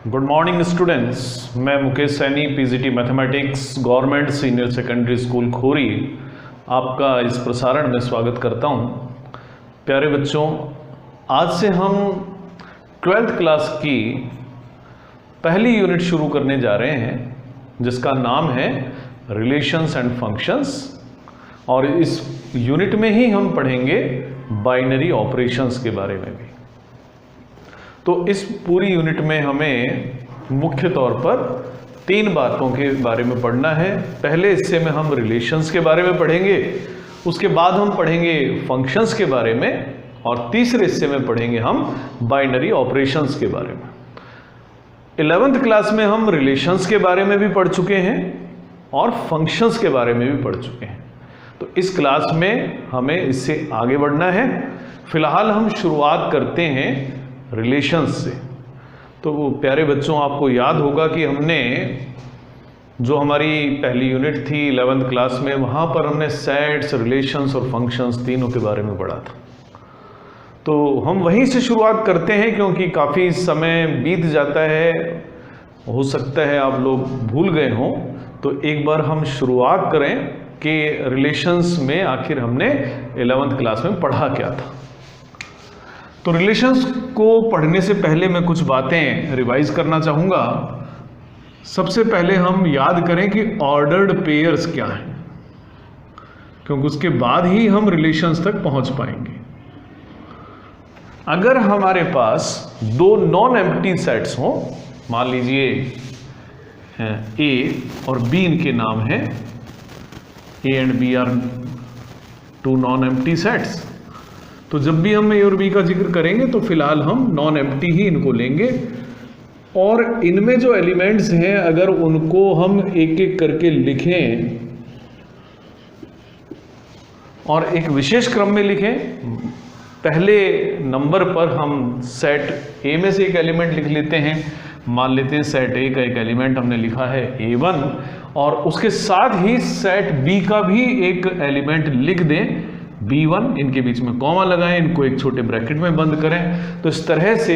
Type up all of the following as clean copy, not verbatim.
Good morning students, मैं Mukesh Saini PGT mathematics government senior secondary school Khori आपका इस प्रसारण में स्वागत करता हूं। प्यारे बच्चों, आज से हम 12th क्लास की पहली यूनिट शुरू करने जा रहे हैं जिसका नाम है रिलेशंस एंड फंक्शंस, और इस यूनिट में ही हम पढ़ेंगे बाइनरी ऑपरेशंस के बारे में भी। तो इस पूरी यूनिट में हमें मुख्य तौर पर 3 बातों के बारे में पढ़ना है। पहले हिस्से में हम रिलेशंस के बारे में पढ़ेंगे, उसके बाद हम पढ़ेंगे फंक्शंस के बारे में, और तीसरे हिस्से में पढ़ेंगे हम बाइनरी ऑपरेशंस के बारे में। 11th क्लास में हम रिलेशंस के बारे में भी पढ़ चुके हैं और फंक्शंस के बारे में भी पढ़ चुके हैं। तो इस क्लास में हमें इससे आगे बढ़ना है। फिलहाल हम शुरुआत करते हैं रिलेशंस से। तो वो प्यारे बच्चों, आपको याद होगा कि हमने जो हमारी पहली यूनिट थी 11th क्लास में, वहाँ पर हमने सेट्स, रिलेशंस और फंक्शंस तीनों के बारे में पढ़ा था। तो हम वहीं से शुरुआत करते हैं क्योंकि काफ़ी समय बीत जाता है, हो सकता है आप लोग भूल गए हों। तो एक बार हम शुरुआत करें कि रिलेशंस में आखिर हमने 11th क्लास में पढ़ा क्या था। तो रिलेशंस को पढ़ने से पहले मैं कुछ बातें रिवाइज करना चाहूँगा। सबसे पहले हम याद करें कि ऑर्डर्ड पेयर्स क्या हैं, क्योंकि उसके बाद ही हम रिलेशंस तक पहुंच पाएंगे। अगर हमारे पास 2 नॉन एम्प्टी सेट्स हों, मान लीजिए ए और बी इनके नाम हैं, A and B are 2 non empty sets. तो जब भी हम ए और बी का जिक्र करेंगे तो फिलहाल हम नॉन एम्प्टी ही इनको लेंगे, और इनमें जो एलिमेंट्स हैं अगर उनको हम एक एक करके लिखें और एक विशेष क्रम में लिखें। पहले नंबर पर हम सेट ए में से एक एलिमेंट लिख लेते हैं। मान लेते हैं सेट ए का एक एलिमेंट हमने लिखा है A1, और उसके साथ ही सेट बी का भी एक एलिमेंट लिख दें B1, इनके बीच में कॉमा लगाएं, इनको एक छोटे ब्रैकेट में बंद करें। तो इस तरह से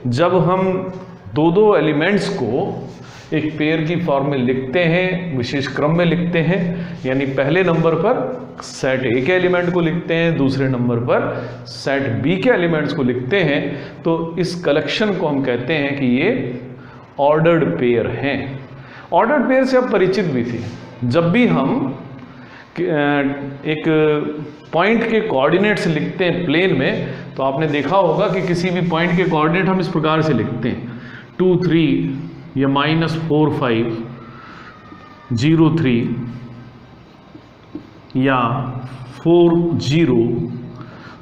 जब हम दो एलिमेंट्स को एक पेयर की फॉर्म में लिखते हैं, विशेष क्रम में लिखते हैं, यानी पहले नंबर पर सेट ए के एलिमेंट को लिखते हैं, दूसरे नंबर पर सेट बी के एलिमेंट्स को लिखते हैं, तो इस कलेक्शन को हम कहते हैं कि ये ऑर्डर्ड पेयर हैं। ऑर्डर्ड पेयर से आप परिचित भी थे। जब भी हम एक पॉइंट के कोऑर्डिनेट्स लिखते हैं प्लेन में, तो आपने देखा होगा कि किसी भी पॉइंट के कोऑर्डिनेट हम इस प्रकार से लिखते हैं 2 3 या -4 5 0 3 या 4 0।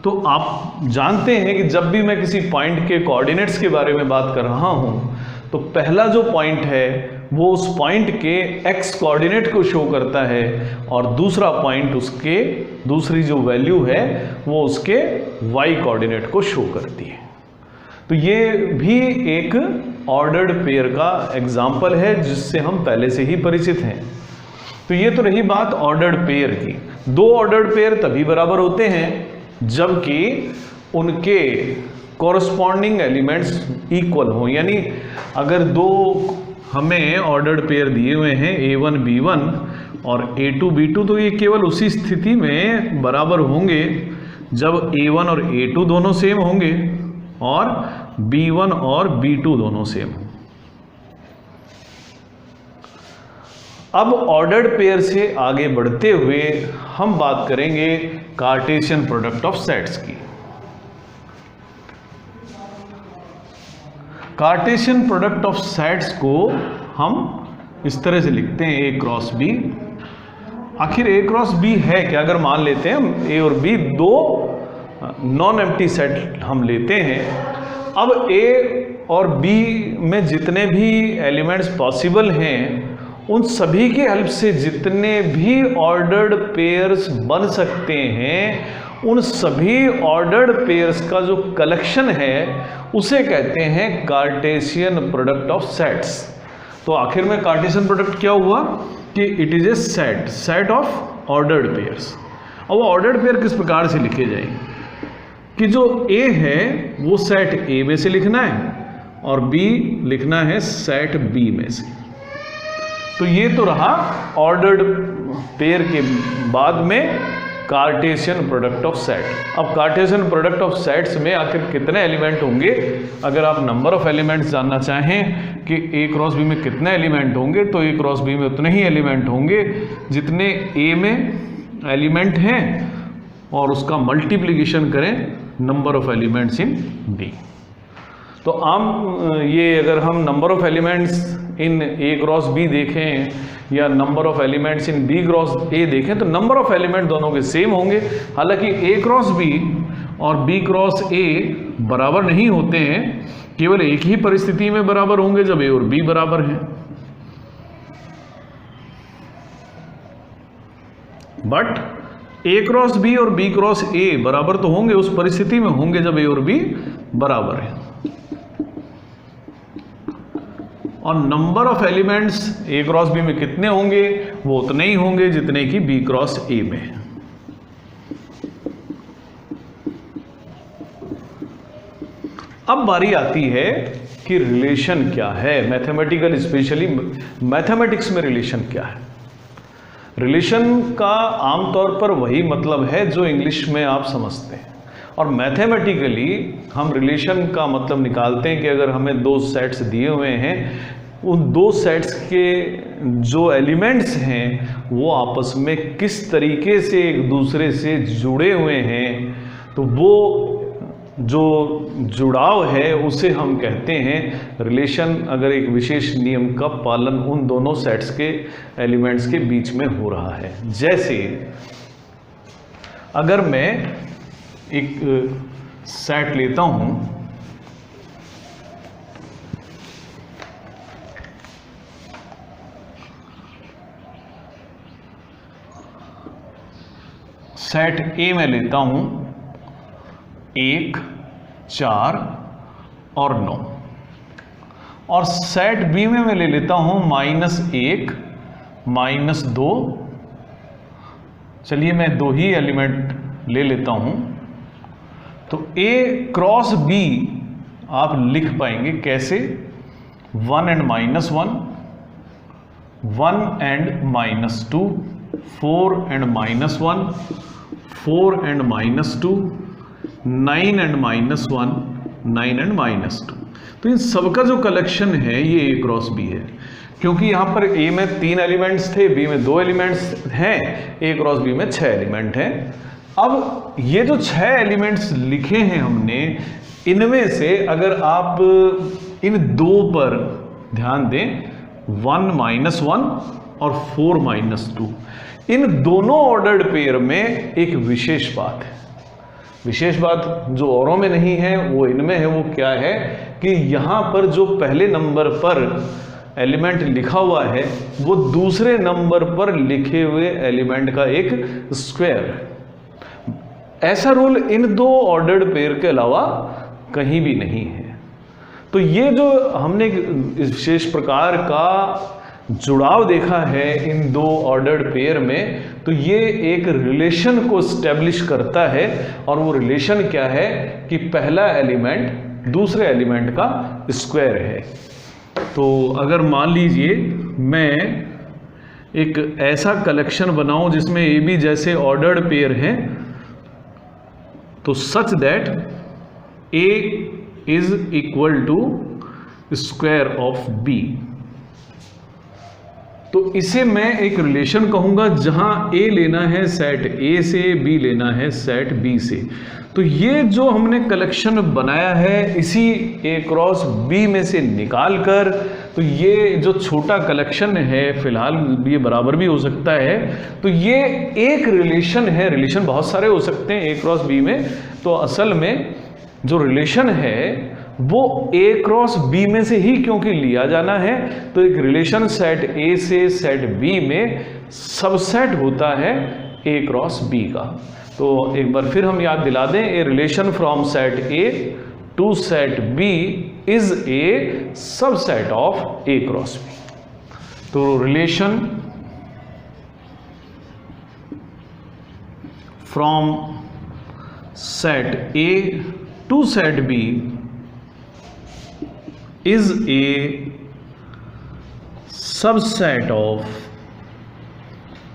तो आप जानते हैं कि जब भी मैं किसी पॉइंट के कोऑर्डिनेट्स के बारे में बात कर रहा हूं, तो पहला जो पॉइंट है वो उस पॉइंट के x कोऑर्डिनेट को शो करता है, और दूसरा पॉइंट उसके दूसरी जो वैल्यू है वो उसके y कोऑर्डिनेट को शो करती है। तो ये भी एक ऑर्डर्ड पेयर का एग्जाम्पल है जिससे हम पहले से ही परिचित हैं। तो ये तो रही बात ऑर्डर्ड पेयर की। 2 ऑर्डर्ड पेयर तभी बराबर होते हैं जबकि उनके कॉरस्पॉन्डिंग एलिमेंट्स इक्वल हों। यानी अगर 2 हमें ऑर्डर्ड पेयर दिए हुए हैं A1 B1 और A2 B2, तो ये केवल उसी स्थिति में बराबर होंगे जब A1 और A2 दोनों सेम होंगे और B1 और B2 दोनों सेम हों। अब ऑर्डर्ड पेयर से आगे बढ़ते हुए हम बात करेंगे कार्टेशियन प्रोडक्ट ऑफ सेट्स की। कार्टेशियन प्रोडक्ट ऑफ सेट्स को हम इस तरह से लिखते हैं A क्रॉस B। आखिर A क्रॉस B है क्या? अगर मान लेते हैं हम A और B 2 नॉन एम्प्टी सेट हम लेते हैं। अब A और B में जितने भी एलिमेंट्स पॉसिबल हैं, उन सभी की हेल्प से जितने भी ऑर्डर्ड पेयर्स बन सकते हैं, उन सभी ऑर्डर्ड पेयर्स का जो कलेक्शन है उसे कहते हैं कार्टेशियन प्रोडक्ट ऑफ सेट्स। तो आखिर में कार्टेशियन प्रोडक्ट क्या हुआ कि it is a set of ordered pairs. अब ऑर्डर्ड पेयर किस प्रकार से लिखे जाएंगे कि जो A है वो सेट A में से लिखना है और बी लिखना है सेट बी में से। तो ये तो रहा ऑर्डर्ड पेयर के बाद में कार्टेशियन प्रोडक्ट ऑफ सेट। अब कार्टेशियन प्रोडक्ट ऑफ सेट्स में आखिर कितने एलिमेंट होंगे, अगर आप नंबर ऑफ एलिमेंट्स जानना चाहें कि ए क्रॉस बी में कितने एलिमेंट होंगे, तो ए क्रॉस बी में उतने ही एलिमेंट होंगे जितने ए में एलिमेंट हैं, और उसका मल्टीप्लिकेशन करें number of elements in B. तो ये अगर हम number of elements in A cross B देखें या number of elements in B cross A देखें, तो नंबर ऑफ एलिमेंट दोनों के सेम होंगे। हालांकि ए क्रॉस बी और बी क्रॉस ए बराबर नहीं होते हैं, केवल एक ही परिस्थिति में बराबर होंगे, जब ए और बी बराबर हैं। बट ए क्रॉस बी और बी क्रॉस ए बराबर तो होंगे उस परिस्थिति में होंगे जब ए और बी बराबर है। और number of elements A cross B में कितने होंगे, वो उतने ही होंगे जितने कि बी क्रॉस ए में है। अब बारी आती है कि रिलेशन क्या है, मैथमेटिकल, स्पेशली मैथमेटिक्स में रिलेशन क्या है। रिलेशन का आमतौर पर वही मतलब है जो इंग्लिश में आप समझते हैं, और मैथमेटिकली हम रिलेशन का मतलब निकालते हैं कि अगर हमें दो सेट्स दिए हुए हैं, उन दो सेट्स के जो एलिमेंट्स हैं वो आपस में किस तरीके से एक दूसरे से जुड़े हुए हैं, तो वो जो जुड़ाव है उसे हम कहते हैं रिलेशन। अगर एक विशेष नियम का पालन उन दोनों सेट्स के एलिमेंट्स के बीच में हो रहा है, जैसे अगर मैं एक सेट लेता हूं, सेट ए में लेता हूं 1, 4 और 9, और सेट बी में मैं ले लेता हूं -1, -2। चलिए मैं दो ही एलिमेंट ले लेता हूं, तो ए क्रॉस बी आप लिख पाएंगे कैसे, 1 and -1, 1 and -2, 4 and -1, 4 and -2, 9 and -1, 9 and -2। तो इन सबका जो कलेक्शन है ये ए क्रॉस बी है, क्योंकि यहां पर ए में 3 एलिमेंट्स थे, बी में 2 एलिमेंट्स हैं, ए क्रॉस बी में 6 एलिमेंट हैं। अब ये जो 6 एलिमेंट्स लिखे हैं हमने, इनमें से अगर आप इन दो पर ध्यान दें, 1 -1 और 4 -2, इन दोनों ऑर्डर्ड पेयर में एक विशेष बात है। विशेष बात जो औरों में नहीं है वो इनमें है। वो क्या है कि यहां पर जो पहले नंबर पर एलिमेंट लिखा हुआ है वो दूसरे नंबर पर लिखे हुए एलिमेंट का एक स्क्वायर है। ऐसा रूल इन दो ऑर्डर्ड पेयर के अलावा कहीं भी नहीं है। तो ये जो हमने इस विशेष प्रकार का जुड़ाव देखा है इन दो ऑर्डर्ड पेयर में, तो ये एक रिलेशन को स्टैब्लिश करता है। और वो रिलेशन क्या है कि पहला एलिमेंट दूसरे एलिमेंट का स्क्वायर है। तो अगर मान लीजिए मैं एक ऐसा कलेक्शन बनाऊं जिसमें ए बी जैसे ऑर्डर्ड पेयर हैं, तो such that A is equal to square of B, तो इसे मैं एक रिलेशन कहूंगा जहां ए लेना है सेट ए से, बी लेना है सेट बी से। तो ये जो हमने कलेक्शन बनाया है इसी ए क्रॉस बी में से निकालकर, तो ये जो छोटा कलेक्शन है, फिलहाल ये बराबर भी हो सकता है, तो ये एक रिलेशन है। रिलेशन बहुत सारे हो सकते हैं ए क्रॉस बी में, तो असल में जो रिलेशन है वो ए क्रॉस बी में से ही क्योंकि लिया जाना है, तो एक रिलेशन सेट ए से सेट बी में सबसेट होता है ए क्रॉस बी का। तो एक बार फिर हम याद दिला दें, a relation from set A to set B is a subset of A cross B. तो relation from set A to set B is a subset of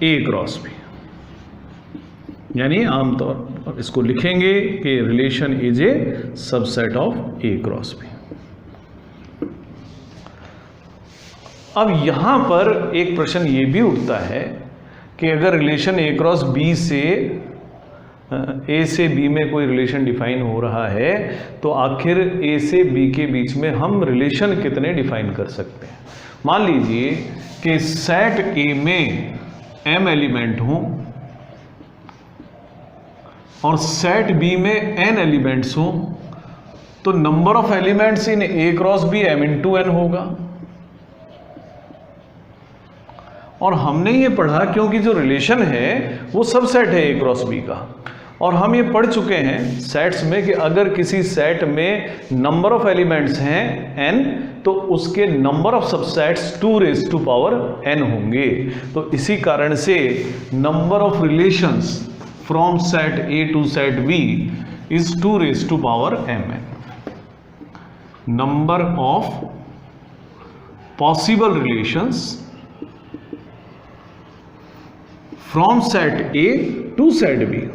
A cross B, यानी आमतौर पर इसको लिखेंगे कि relation is a subset of A cross B. अब यहां पर एक प्रश्न ये भी उठता है कि अगर रिलेशन ए क्रॉस बी से ए से बी में कोई रिलेशन डिफाइन हो रहा है तो आखिर ए से बी के बीच में हम रिलेशन कितने डिफाइन कर सकते हैं। मान लीजिए कि सेट ए में m एलिमेंट हों और सेट बी में n एलिमेंट्स हों, तो number of elements in A cross B m into n होगा। और हमने ये पढ़ा क्योंकि जो रिलेशन है वो सबसेट है ए क्रॉस बी का, और हम ये पढ़ चुके हैं सेट्स में कि अगर किसी सेट में नंबर ऑफ एलिमेंट्स हैं n तो उसके नंबर ऑफ सबसेट्स 2n होंगे। तो इसी कारण से number of relations from set A to set B is 2n। Number of possible relations from set A to set B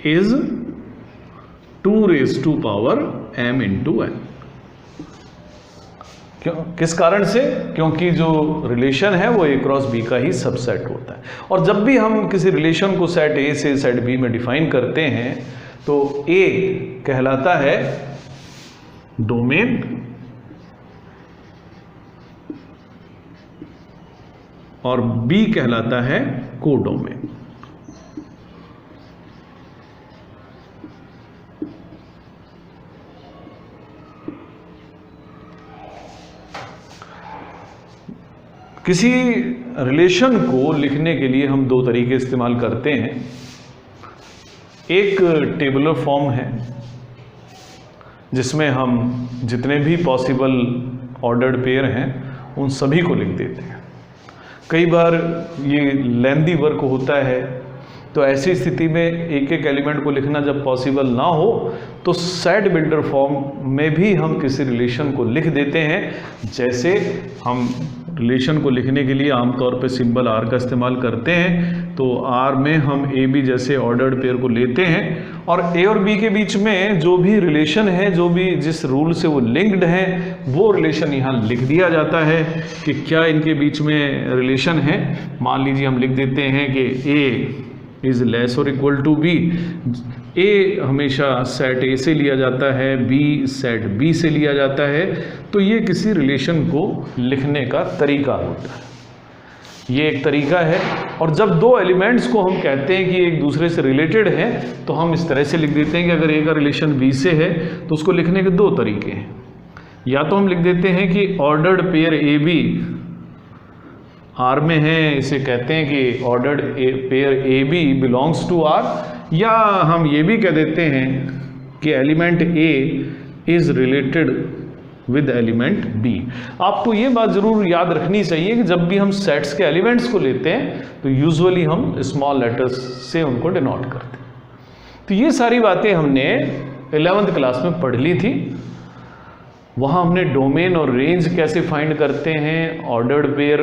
is 2m into n। क्यों, किस कारण से? क्योंकि जो रिलेशन है वो ए क्रॉस बी का ही सबसेट होता है। और जब भी हम किसी रिलेशन को सेट ए से सेट बी में डिफाइन करते हैं तो ए कहलाता है डोमेन और बी कहलाता है कोडोमेन। किसी रिलेशन को लिखने के लिए हम दो तरीके इस्तेमाल करते हैं। एक टेबुलर फॉर्म है जिसमें हम जितने भी पॉसिबल ऑर्डर्ड पेयर हैं उन सभी को लिख देते हैं। कई बार ये लेंथी वर्क होता है, तो ऐसी स्थिति में एक एक एलिमेंट को लिखना जब पॉसिबल ना हो तो सेट बिल्डर फॉर्म में भी हम किसी रिलेशन को लिख देते हैं। जैसे हम रिलेशन को लिखने के लिए आमतौर पे सिंबल R का इस्तेमाल करते हैं, तो R में हम ए बी जैसे ऑर्डर्ड पेयर को लेते हैं और ए और बी के बीच में जो भी रिलेशन है, जो भी जिस रूल से वो लिंक्ड है, वो रिलेशन यहाँ लिख दिया जाता है कि क्या इनके बीच में रिलेशन है। मान लीजिए हम लिख देते हैं कि A इज लेस और इक्वल टू बी। ए हमेशा सेट ए से लिया जाता है, बी सेट बी से लिया जाता है। तो ये किसी रिलेशन को लिखने का तरीका होता है। ये एक तरीका है। और जब दो एलिमेंट्स को हम कहते हैं कि एक दूसरे से रिलेटेड है तो हम इस तरह से लिख देते हैं कि अगर ए का रिलेशन बी से है तो उसको लिखने के दो तरीके हैं। या तो हम लिख देते हैं कि ordered pair A B R में है, इसे कहते हैं कि ordered pair A B belongs to R, या हम ये भी कह देते हैं कि element A is related with element B. आपको ये बात जरूर याद रखनी चाहिए कि जब भी हम सेट्स के एलिमेंट्स को लेते हैं तो यूजुअली हम स्मॉल लेटर्स से उनको डिनोट करते हैं। तो ये सारी बातें हमने 11th क्लास में पढ़ ली थी। वहाँ हमने डोमेन और रेंज कैसे फाइंड करते हैं, ऑर्डर्ड पेयर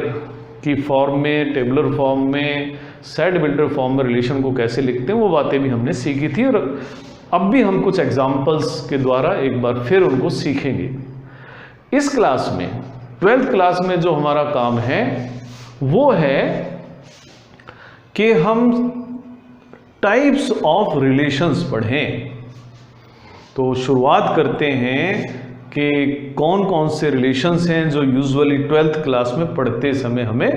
की फॉर्म में, टेबुलर फॉर्म में, सेट बिल्डर फॉर्म में रिलेशन को कैसे लिखते हैं, वो बातें भी हमने सीखी थी। और अब भी हम कुछ एग्जाम्पल्स के द्वारा एक बार फिर उनको सीखेंगे। इस क्लास में 12th क्लास में जो हमारा काम है वो है कि हम टाइप्स ऑफ रिलेशंस पढ़ें। तो शुरुआत करते हैं कि कौन कौन से रिलेशंस हैं जो यूजुअली 12th क्लास में पढ़ते समय हमें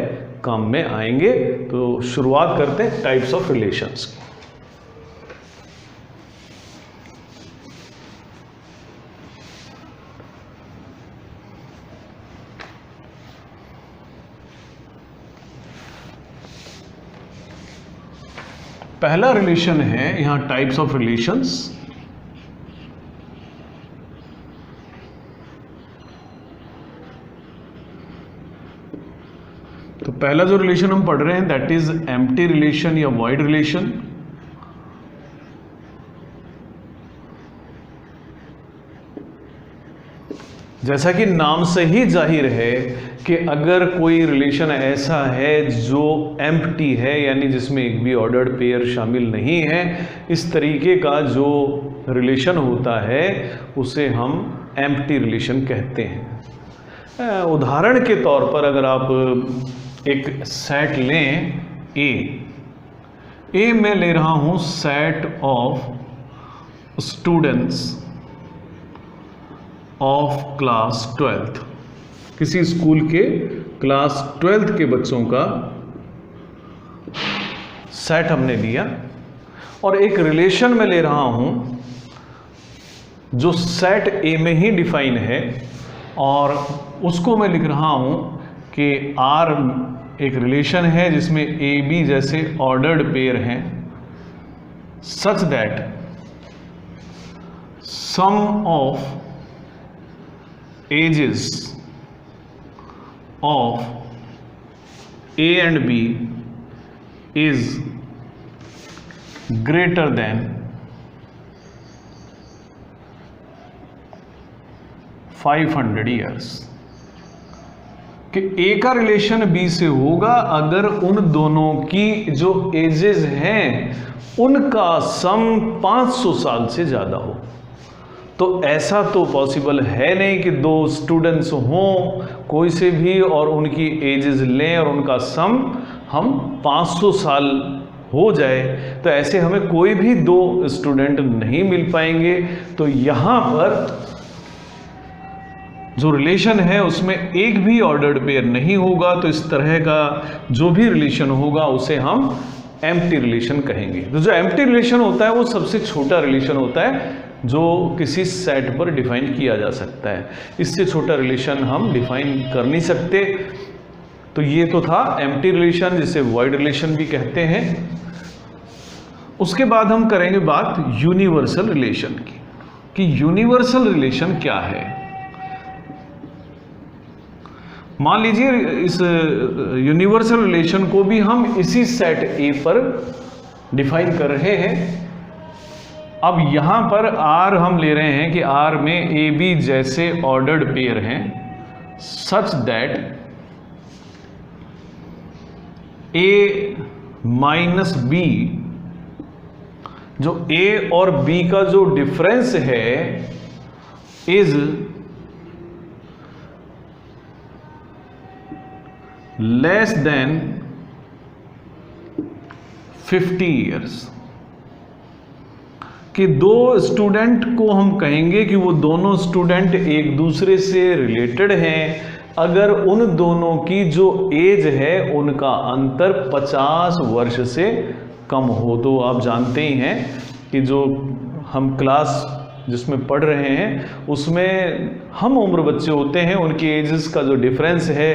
काम में आएंगे। तो शुरुआत करते हैं टाइप्स ऑफ रिलेशंस की। पहला रिलेशन है यहां टाइप्स ऑफ रिलेशंस। तो पहला जो रिलेशन हम पढ़ रहे हैं दैट इज एम्प्टी रिलेशन या वॉइड रिलेशन। जैसा कि नाम से ही जाहिर है कि अगर कोई रिलेशन ऐसा है जो एम्प्टी है, यानी जिसमें एक भी ऑर्डर्ड पेयर शामिल नहीं है, इस तरीके का जो रिलेशन होता है उसे हम एम्प्टी रिलेशन कहते हैं। उदाहरण के तौर पर अगर आप एक सेट लें ए में ले रहा हूं set of students of class 12th, किसी स्कूल के क्लास 12th के बच्चों का सेट हमने लिया, और एक रिलेशन में ले रहा हूं जो सेट ए में ही डिफाइन है, और उसको मैं लिख रहा हूं कि आर एक रिलेशन है जिसमें ए बी जैसे ऑर्डर्ड पेयर हैं, such that sum of ages of A and B is greater than 500 years, कि A का रिलेशन B से होगा अगर उन दोनों की जो एजेस हैं उनका सम 500 साल से ज़्यादा हो। तो ऐसा तो पॉसिबल है नहीं कि दो स्टूडेंट्स हों कोई से भी और उनकी एजेस लें और उनका सम हम 500 साल हो जाए, तो ऐसे हमें कोई भी दो स्टूडेंट नहीं मिल पाएंगे। तो यहाँ पर जो रिलेशन है उसमें एक भी ऑर्डर्ड पेयर नहीं होगा, तो इस तरह का जो भी रिलेशन होगा उसे हम एम्प्टी रिलेशन कहेंगे। तो जो एम्प्टी रिलेशन होता है वो सबसे छोटा रिलेशन होता है जो किसी सेट पर डिफाइन किया जा सकता है। इससे छोटा रिलेशन हम डिफाइन कर नहीं सकते। तो ये तो था एम्प्टी रिलेशन, जिसे वॉइड रिलेशन भी कहते हैं। उसके बाद हम करेंगे बात यूनिवर्सल रिलेशन की, कि यूनिवर्सल रिलेशन क्या है। मान लीजिए इस यूनिवर्सल रिलेशन को भी हम इसी सेट ए पर डिफाइन कर रहे हैं। अब यहां पर आर हम ले रहे हैं कि आर में ए बी जैसे ऑर्डर्ड पेयर हैं, such that A minus B, जो ए और बी का जो डिफरेंस है, इज लेस देन 50 ईयर्स, कि दो स्टूडेंट को हम कहेंगे कि वो दोनों स्टूडेंट एक दूसरे से रिलेटेड हैं अगर उन दोनों की जो एज है उनका अंतर 50 वर्ष से कम हो। तो आप जानते ही हैं कि जो हम क्लास जिसमें पढ़ रहे हैं उसमें हम उम्र बच्चे होते हैं, उनकी एजेस का जो डिफरेंस है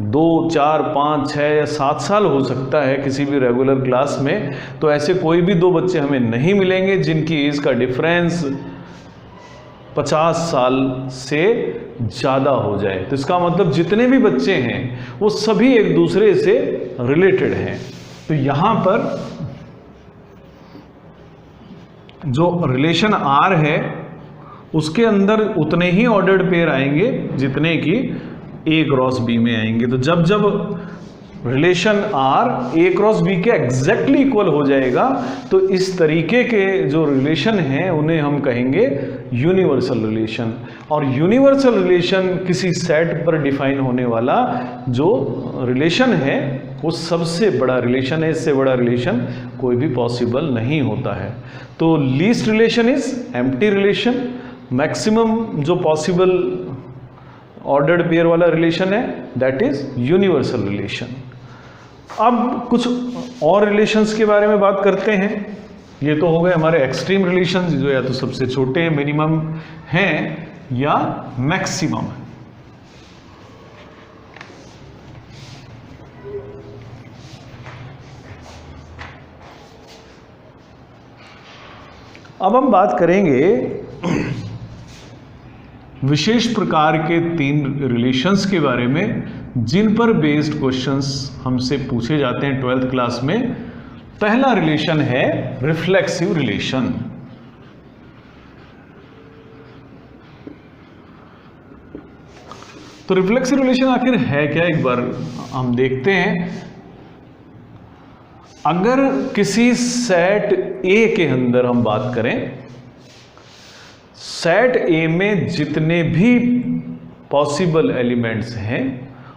2, 4, 5, 6 या 7 साल हो सकता है किसी भी रेगुलर क्लास में। तो ऐसे कोई भी दो बच्चे हमें नहीं मिलेंगे जिनकी एज का डिफरेंस 50 साल से ज़्यादा हो जाए। तो इसका मतलब जितने भी बच्चे हैं वो सभी एक दूसरे से रिलेटेड हैं। तो यहाँ पर जो रिलेशन आर है उसके अंदर उतने ही ऑर्डर्ड पेयर आएंगे जितने की ए क्रॉस बी में आएंगे। तो जब जब relation R A cross B के एग्जैक्टली इक्वल हो जाएगा तो इस तरीके के जो रिलेशन हैं उन्हें हम कहेंगे यूनिवर्सल रिलेशन। और यूनिवर्सल रिलेशन किसी सेट पर डिफाइन होने वाला जो रिलेशन है वो सबसे बड़ा रिलेशन है, इससे बड़ा रिलेशन कोई भी पॉसिबल नहीं होता है। तो least relation is empty relation, maximum जो पॉसिबल ऑर्डर्ड पेयर वाला रिलेशन है दैट इज यूनिवर्सल रिलेशन। अब कुछ और रिलेशंस के बारे में बात करते हैं। ये तो हो गए हमारे एक्सट्रीम रिलेशंस जो या तो सबसे छोटे हैं, मिनिमम हैं या मैक्सिमम है। अब हम बात करेंगे विशेष प्रकार के 3 रिलेशंस के बारे में जिन पर बेस्ड क्वेश्चंस हमसे पूछे जाते हैं 12th क्लास में। पहला रिलेशन है रिफ्लेक्सिव रिलेशन। तो रिफ्लेक्सिव रिलेशन आखिर है क्या, एक बार हम देखते हैं। अगर किसी सेट ए के अंदर हम बात करें, सेट ए में जितने भी पॉसिबल एलिमेंट्स हैं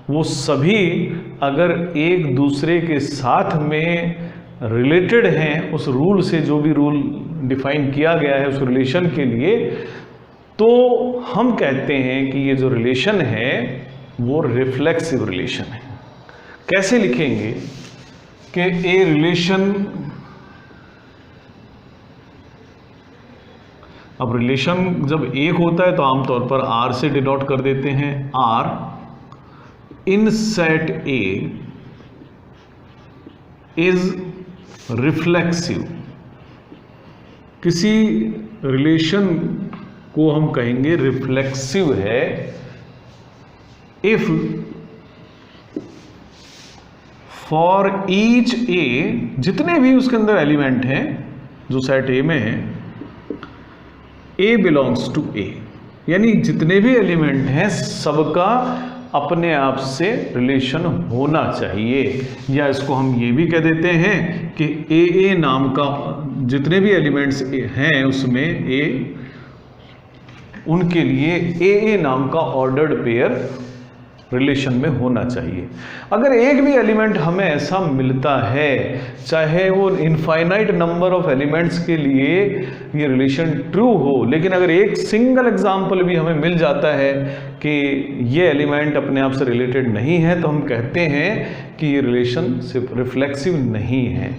वो सभी अगर एक दूसरे के साथ में रिलेटेड हैं, उस रूल से, जो भी रूल डिफाइन किया गया है उस रिलेशन के लिए, तो हम कहते हैं कि ये जो रिलेशन है वो रिफ्लेक्सिव रिलेशन है। कैसे लिखेंगे कि ए रिलेशन, अब रिलेशन जब एक होता है तो आमतौर पर आर से डिनोट कर देते हैं। R in set A is reflexive. किसी रिलेशन को हम कहेंगे रिफ्लेक्सिव है इफ फॉर ईच ए, जितने भी उसके अंदर एलिमेंट हैं जो सेट ए में है, ए बिलोंग्स टू ए, यानी जितने भी एलिमेंट हैं सबका अपने आप से रिलेशन होना चाहिए। या इसको हम ये भी कह देते हैं कि ए नाम का जितने भी एलिमेंट्स हैं उसमें ए, उनके लिए ए नाम का ऑर्डर्ड पेयर रिलेशन में होना चाहिए। अगर एक भी एलिमेंट हमें ऐसा मिलता है, चाहे वो इनफाइनाइट नंबर ऑफ एलिमेंट्स के लिए ये रिलेशन ट्रू हो, लेकिन अगर एक सिंगल एग्जाम्पल भी हमें मिल जाता है कि ये एलिमेंट अपने आप से रिलेटेड नहीं है, तो हम कहते हैं कि ये रिलेशन सिर्फ रिफ्लेक्सिव नहीं है।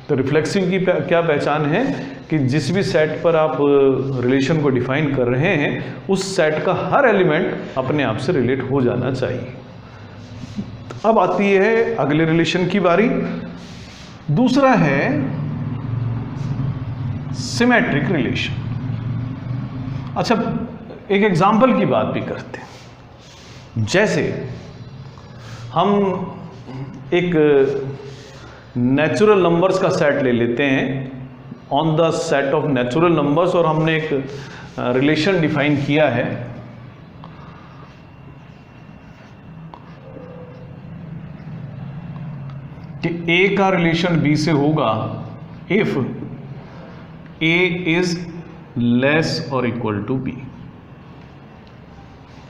तो रिफ्लेक्सिव की क्या पहचान है कि जिस भी सेट पर आप रिलेशन को डिफाइन कर रहे हैं उस सेट का हर एलिमेंट अपने आप से रिलेट हो जाना चाहिए। अब आती है अगले रिलेशन की बारी। दूसरा है सिमेट्रिक रिलेशन। अच्छा, एक एग्जाम्पल की बात भी करते हैं। जैसे हम एक नेचुरल नंबर्स का सेट ले लेते हैं, on the set of natural numbers, और हमने एक रिलेशन डिफाइन किया है कि ए का रिलेशन बी से होगा इफ ए इज लेस और इक्वल टू बी।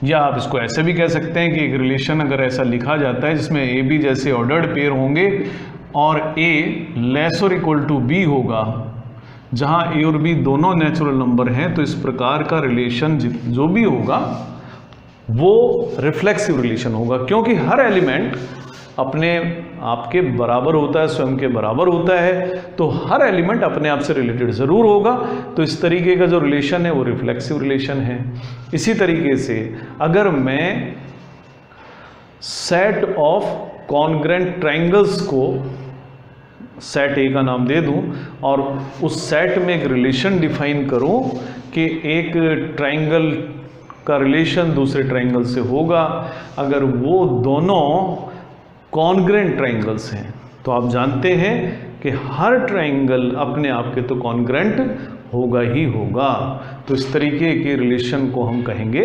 या आप इसको ऐसे भी कह सकते हैं कि एक रिलेशन अगर ऐसा लिखा जाता है जिसमें ए बी जैसे ऑर्डर्ड पेयर होंगे और ए लेस और इक्वल टू बी होगा, जहां ए और बी दोनों नेचुरल नंबर हैं, तो इस प्रकार का रिलेशन जो भी होगा वो रिफ्लेक्सिव रिलेशन होगा, क्योंकि हर एलिमेंट अपने आपके बराबर होता है, स्वयं के बराबर होता है, तो हर एलिमेंट अपने आप से रिलेटेड ज़रूर होगा। तो इस तरीके का जो रिलेशन है वो रिफ्लेक्सिव रिलेशन है। इसी तरीके से अगर मैं सेट ऑफ कॉन्ग्रेंट ट्रायंगल्स को सेट ए का नाम दे दूं और उस सेट में एक रिलेशन डिफाइन करूं कि एक ट्रायंगल का रिलेशन दूसरे ट्रायंगल से होगा अगर वो दोनों कॉन्ग्रेंट ट्रायंगल्स हैं, तो आप जानते हैं कि हर ट्रायंगल अपने आप के तो कॉन्ग्रेंट होगा ही होगा। तो इस तरीके के रिलेशन को हम कहेंगे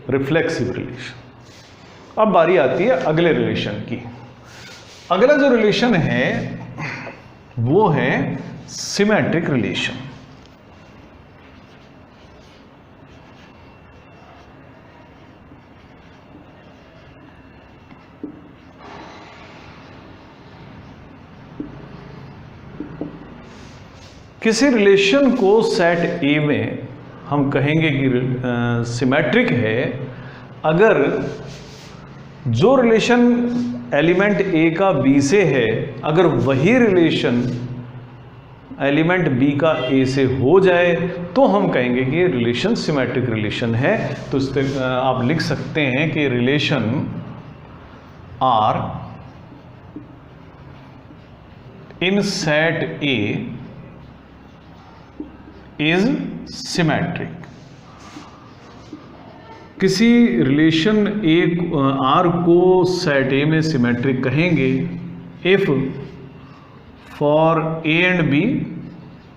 रिफ्लेक्सिव रिलेशन। अब बारी आती है अगले रिलेशन की। अगला जो रिलेशन है वो है सिमेट्रिक रिलेशन। किसी रिलेशन को सेट ए में हम कहेंगे कि सिमेट्रिक है अगर जो रिलेशन एलिमेंट ए का बी से है, अगर वही रिलेशन एलिमेंट बी का ए से हो जाए तो हम कहेंगे कि रिलेशन सिमेट्रिक रिलेशन है। तो इस पर आप लिख सकते हैं कि relation R in set A is symmetric. किसी रिलेशन आर को सेट ए में सिमेट्रिक कहेंगे if for A and B,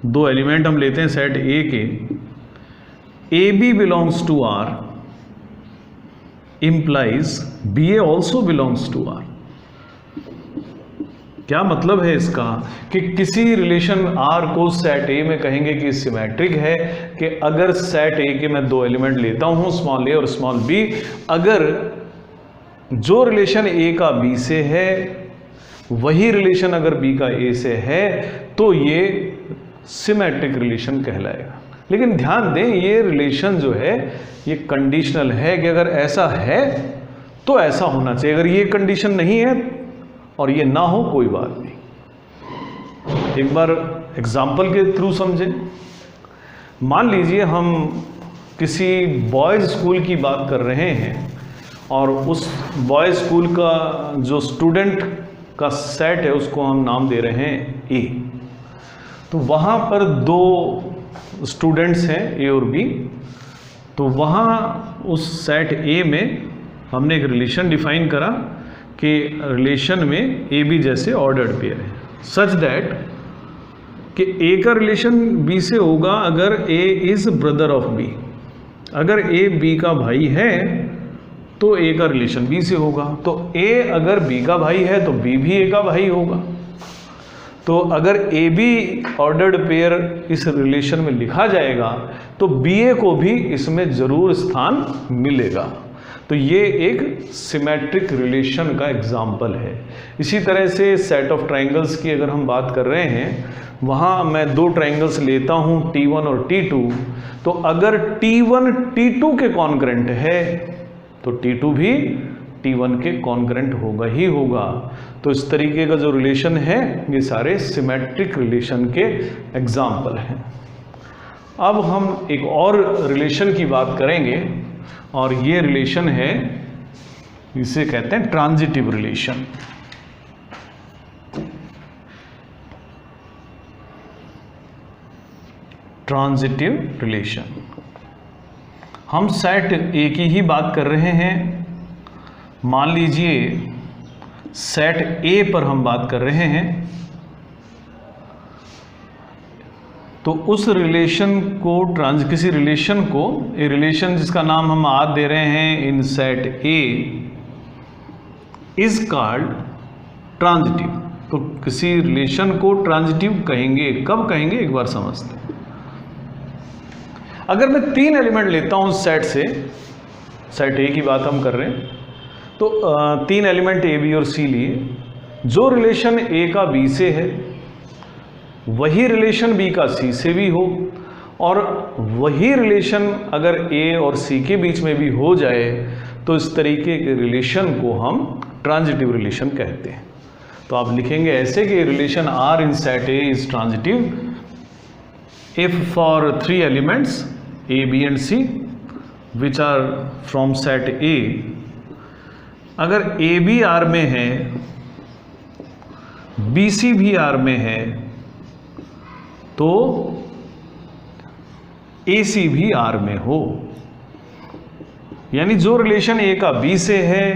दो एलिमेंट हम लेते हैं सेट ए के, A B belongs to R implies B A also belongs to R. क्या मतलब है इसका कि किसी रिलेशन आर को सेट ए में कहेंगे कि सिमेट्रिक है कि अगर सेट ए के मैं दो एलिमेंट लेता हूं स्मॉल ए और स्मॉल बी, अगर जो रिलेशन ए का बी से है वही रिलेशन अगर बी का ए से है तो ये सिमेट्रिक रिलेशन कहलाएगा। लेकिन ध्यान दें ये रिलेशन जो है ये कंडीशनल है कि अगर ऐसा है तो ऐसा होना चाहिए, अगर ये कंडीशन नहीं है और ये ना हो कोई बात नहीं। एक बार एग्जाम्पल के थ्रू समझें। मान लीजिए हम किसी बॉयज़ स्कूल की बात कर रहे हैं और उस बॉयज़ स्कूल का जो स्टूडेंट का सेट है उसको हम नाम दे रहे हैं ए। तो वहाँ पर दो स्टूडेंट्स हैं ए और बी, तो वहाँ उस सेट ए में हमने एक रिलेशन डिफाइन करा कि रिलेशन में ए बी जैसे ऑर्डर्ड पेयर है, सच दैट कि ए का रिलेशन बी से होगा अगर ए इज ब्रदर ऑफ बी। अगर ए बी का भाई है तो ए का रिलेशन बी से होगा, तो ए अगर बी का भाई है तो बी भी ए का भाई होगा। तो अगर ए बी ऑर्डर्ड पेयर इस रिलेशन में लिखा जाएगा तो बी ए को भी इसमें जरूर स्थान मिलेगा। तो ये एक सिमेट्रिक रिलेशन का एग्जाम्पल है। इसी तरह से सेट ऑफ ट्राइंगल्स की अगर हम बात कर रहे हैं, वहाँ मैं दो ट्राइंगल्स लेता हूँ T1 और T2, तो अगर T1 T2 के कॉन्करेंट है तो T2 भी T1 के कॉन्करेंट होगा ही होगा। तो इस तरीके का जो रिलेशन है ये सारे सिमेट्रिक रिलेशन के एग्जाम्पल हैं। अब हम एक और रिलेशन की बात करेंगे और ये रिलेशन है, इसे कहते हैं ट्रांजिटिव रिलेशन। ट्रांजिटिव रिलेशन, हम सेट ए की ही बात कर रहे हैं। मान लीजिए सेट ए पर हम बात कर रहे हैं, तो उस रिलेशन को किसी रिलेशन को, ए रिलेशन जिसका नाम हम आज दे रहे हैं इन set A is called transitive. तो किसी रिलेशन को ट्रांजिटिव कहेंगे, कब कहेंगे एक बार समझते हैं। अगर मैं तीन एलिमेंट लेता हूं सेट से, सेट ए की बात हम कर रहे हैं, तो तीन एलिमेंट ए बी और सी लिए, जो रिलेशन ए का बी से है वही रिलेशन बी का सी से भी हो, और वही रिलेशन अगर ए और सी के बीच में भी हो जाए तो इस तरीके के रिलेशन को हम ट्रांजिटिव रिलेशन कहते हैं। तो आप लिखेंगे ऐसे कि relation R in set A is transitive if for three elements A B and C which are from set A, अगर ए बी आर में है, बी सी भी आर में है, तो ए सी भी आर में हो। यानी जो रिलेशन ए का बी से है,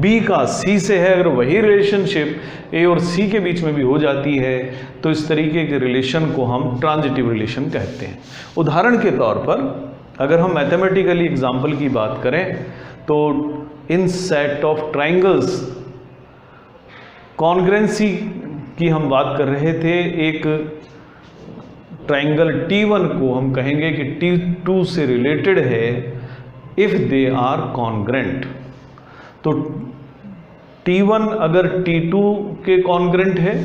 बी का सी से है, अगर वही रिलेशनशिप ए और सी के बीच में भी हो जाती है तो इस तरीके के रिलेशन को हम ट्रांजिटिव रिलेशन कहते हैं। उदाहरण के तौर पर अगर हम मैथमेटिकली एग्जाम्पल की बात करें तो इन सेट ऑफ ट्राइंगल्स कॉन्ग्रेंसी की हम बात कर रहे थे। एक ट्राइंगल T1 को हम कहेंगे कि T2 से रिलेटेड है इफ दे आर कॉन्ग्रेंट। तो T1 अगर T2 के कॉन्ग्रेंट है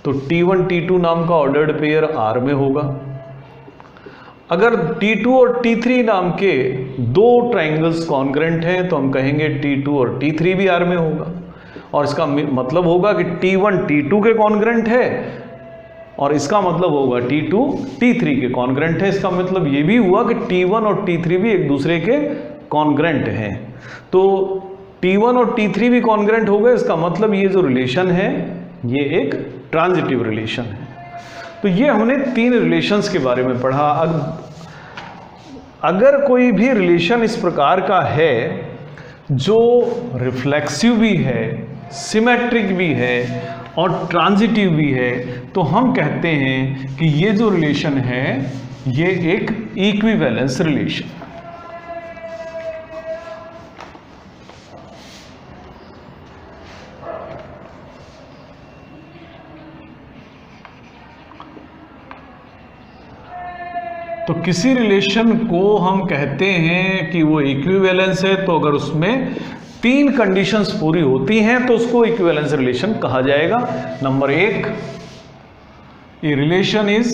तो T1 T2 नाम का ऑर्डर्ड पेयर R में होगा। अगर T2 और T3 नाम के दो ट्राइंगल्स कॉन्ग्रेंट हैं तो हम कहेंगे T2 और T3 भी R में होगा। और इसका मतलब होगा कि T1 T2 के कॉन्ग्रेंट है और इसका मतलब होगा T2 T3 के कॉन्ग्रेंट है। इसका मतलब ये भी हुआ कि T1 और T3 भी एक दूसरे के कॉन्ग्रेंट हैं। तो T1 और T3 भी कॉन्ग्रेंट हो गए, इसका मतलब ये जो रिलेशन है ये एक ट्रांजिटिव रिलेशन है। तो ये हमने तीन रिलेशंस के बारे में पढ़ा। अब अगर कोई भी रिलेशन इस प्रकार का है जो रिफ्लेक्सिव भी है, सिमेट्रिक भी है और ट्रांजिटिव भी है, तो हम कहते हैं कि ये जो रिलेशन है ये एक इक्विवेलेंस रिलेशन। तो किसी रिलेशन को हम कहते हैं कि वो इक्विवेलेंस है, तो अगर उसमें 3 कंडीशंस पूरी होती हैं तो उसको इक्विवेलेंस रिलेशन कहा जाएगा। Number 1, a relation is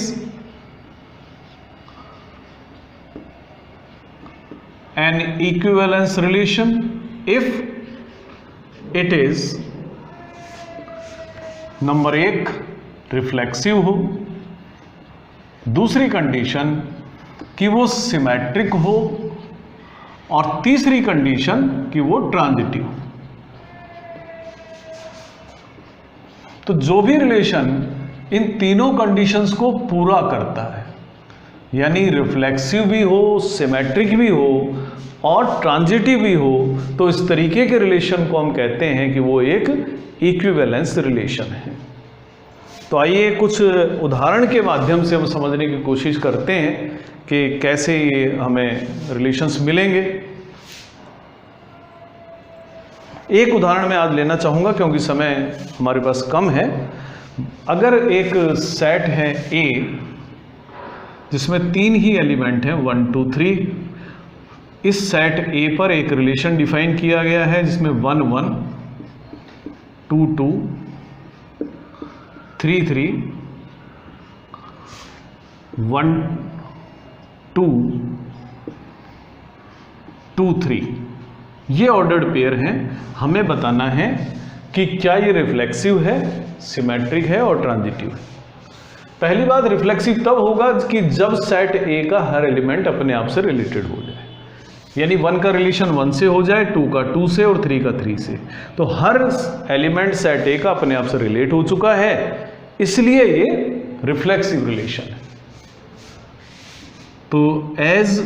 an equivalence relation if it is, number 1, reflexive हो। दूसरी कंडीशन कि वो सिमेट्रिक हो, और तीसरी कंडीशन कि वो ट्रांजिटिव। तो जो भी रिलेशन इन तीनों कंडीशंस को पूरा करता है, यानी रिफ्लेक्सिव भी हो, सिमेट्रिक भी हो और ट्रांजिटिव भी हो, तो इस तरीके के रिलेशन को हम कहते हैं कि वो एक इक्विवेलेंस रिलेशन है। तो आइए कुछ उदाहरण के माध्यम से हम समझने की कोशिश करते हैं कि कैसे ये हमें रिलेशंस मिलेंगे। एक उदाहरण मैं आज लेना चाहूँगा क्योंकि समय हमारे पास कम है। अगर एक सेट है A जिसमें 3 ही एलिमेंट हैं 1 2 3, इस सेट A पर एक रिलेशन डिफाइन किया गया है जिसमें 1 1 2 2 3 3 1 2 2 3, ये ऑर्डर्ड पेयर हैं। हमें बताना है कि क्या ये रिफ्लेक्सिव है, सिमेट्रिक है और ट्रांजिटिव है। पहली बात, रिफ्लेक्सिव तब होगा कि जब सेट A का हर एलिमेंट अपने आप से रिलेटेड हो जाए, यानी 1 का रिलेशन 1 से हो जाए, 2 का 2 से और 3 का 3 से। तो हर एलिमेंट सेट A का अपने आप से रिलेट हो चुका है, इसलिए ये रिफ्लेक्सिव रिलेशन है। तो as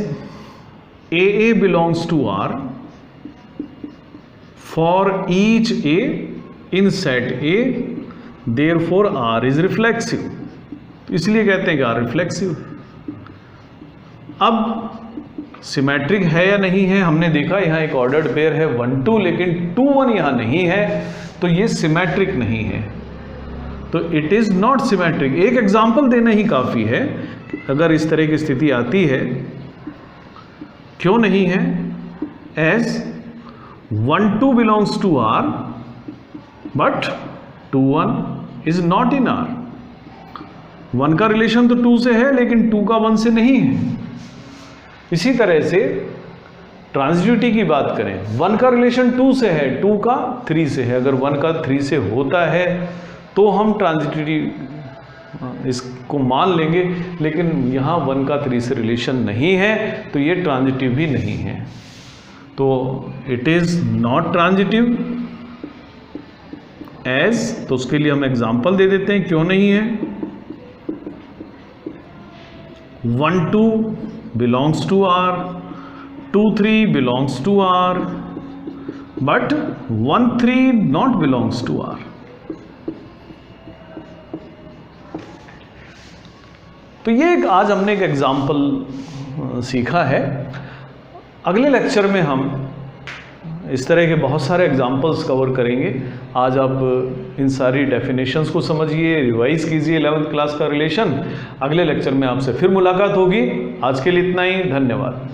AA belongs to R for each A in set A, therefore R is reflexive. इसलिए कहते हैं कि R रिफ्लेक्सिव। अब सिमेट्रिक है या नहीं है, हमने देखा यहाँ एक ऑर्डर्ड पेयर है 1 2, लेकिन 2 1 यहाँ नहीं है, तो ये सिमेट्रिक नहीं है, तो इट इज नॉट सिमेट्रिक। एक एग्जाम्पल देना ही काफी है अगर इस तरह की स्थिति आती है। क्यों नहीं है? As 1 2 belongs to R but 2 1 is not in R। 1 का रिलेशन तो 2 से है लेकिन 2 का 1 से नहीं है। इसी तरह से ट्रांजिटिविटी की बात करें, 1 का रिलेशन 2 से है, 2 का 3 से है। अगर 1 का 3 से होता है तो हम ट्रांजिटिविटी इसको मान लेंगे, लेकिन यहाँ 1 का 3 से रिलेशन नहीं है, तो ये ट्रांजिटिव भी नहीं है। तो it is not transitive as, तो उसके लिए हम एग्जांपल दे देते हैं क्यों नहीं है। 1 2 belongs to R, 2 3 belongs to R, but 1 3 not belongs to R। तो ये आज हमने एक एग्जाम्पल सीखा है। अगले लेक्चर में हम इस तरह के बहुत सारे एग्जाम्पल्स कवर करेंगे। आज आप इन सारी डेफिनेशंस को समझिए, रिवाइज कीजिए 11th क्लास का रिलेशन। अगले लेक्चर में आपसे फिर मुलाकात होगी। आज के लिए इतना ही, धन्यवाद।